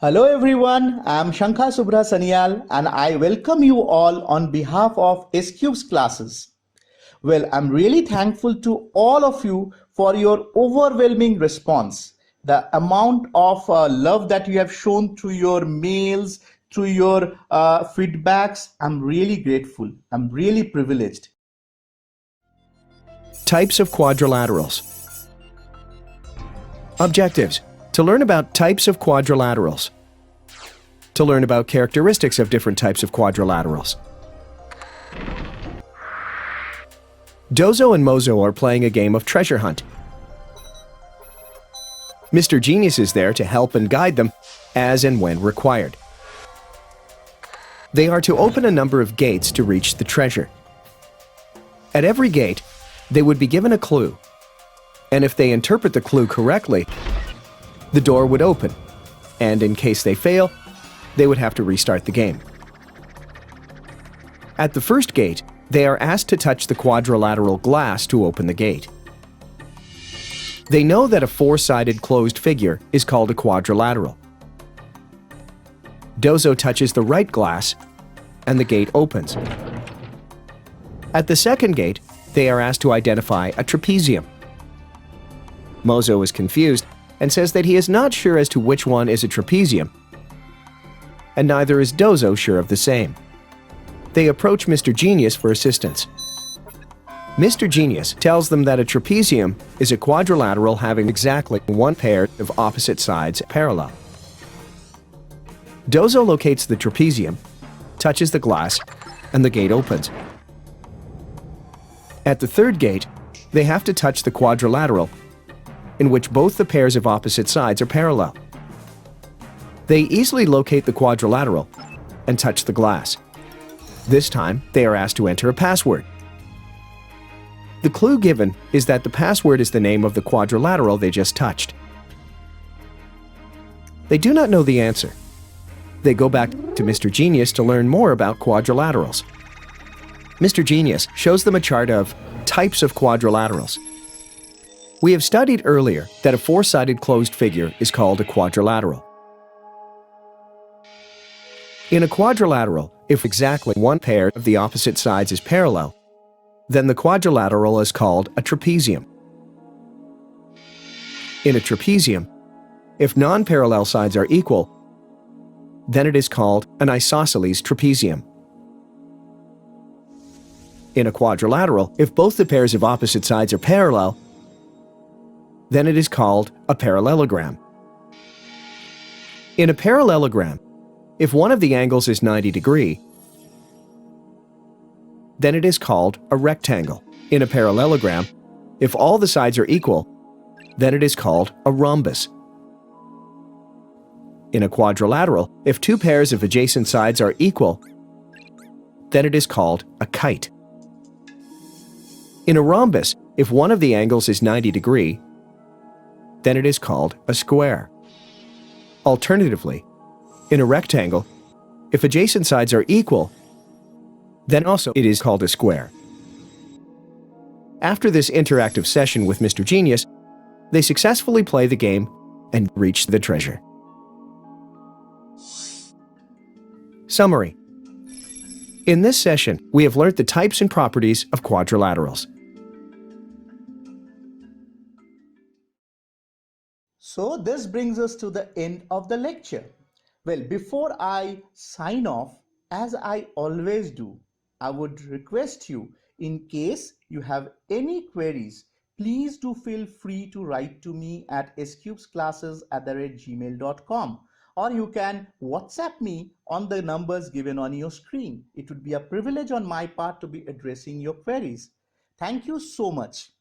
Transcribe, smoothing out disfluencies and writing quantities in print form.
Hello everyone, I'm Shankha Subra Sanyal and I welcome you all on behalf of S-Cube's classes. Well, I'm really thankful to all of you for your overwhelming response. The amount of love that you have shown through your mails, through your feedbacks, I'm really grateful. I'm really privileged. Types of quadrilaterals. Objectives: to learn about types of quadrilaterals, to learn about characteristics of different types of quadrilaterals. Dozo and Mozo are playing a game of treasure hunt. Mr. Genius is there to help and guide them as and when required. They are to open a number of gates to reach the treasure. At every gate, they would be given a clue, and if they interpret the clue correctly, the door would open, and in case they fail, they would have to restart the game. At the first gate, they are asked to touch the quadrilateral glass to open the gate. They know that a four-sided closed figure is called a quadrilateral. Dozo touches the right glass, and the gate opens. At the second gate, they are asked to identify a trapezium. Mozo is confused and says that he is not sure as to which one is a trapezium, and neither is Dozo sure of the same. They approach Mr. Genius for assistance. Mr. Genius tells them that a trapezium is a quadrilateral having exactly one pair of opposite sides parallel. Dozo locates the trapezium, touches the glass, and the gate opens. At the third gate, they have to touch the quadrilateral, in which both the pairs of opposite sides are parallel. They easily locate the quadrilateral and touch the glass. This time, they are asked to enter a password. The clue given is that the password is the name of the quadrilateral they just touched. They do not know the answer. They go back to Mr. Genius to learn more about quadrilaterals. Mr. Genius shows them a chart of types of quadrilaterals. We have studied earlier that a four-sided closed figure is called a quadrilateral. In a quadrilateral, if exactly one pair of the opposite sides is parallel, then the quadrilateral is called a trapezium. In a trapezium, if non-parallel sides are equal, then it is called an isosceles trapezium. In a quadrilateral, if both the pairs of opposite sides are parallel, then it is called a parallelogram. In a parallelogram, if one of the angles is 90 degrees, then it is called a rectangle. In a parallelogram, if all the sides are equal, then it is called a rhombus. In a quadrilateral, if two pairs of adjacent sides are equal, then it is called a kite. In a rhombus, if one of the angles is 90 degrees, then it is called a square. Alternatively, in a rectangle, if adjacent sides are equal, then also it is called a square. After this interactive session with Mr. Genius, they successfully play the game and reach the treasure. Summary. In this session, we have learned the types and properties of quadrilaterals. So this brings us to the end of the lecture. Well, before I sign off, as I always do, I would request you, in case you have any queries, please do feel free to write to me at scubesclasses@gmail.com, or you can WhatsApp me on the numbers given on your screen. It would be a privilege on my part to be addressing your queries. Thank you so much.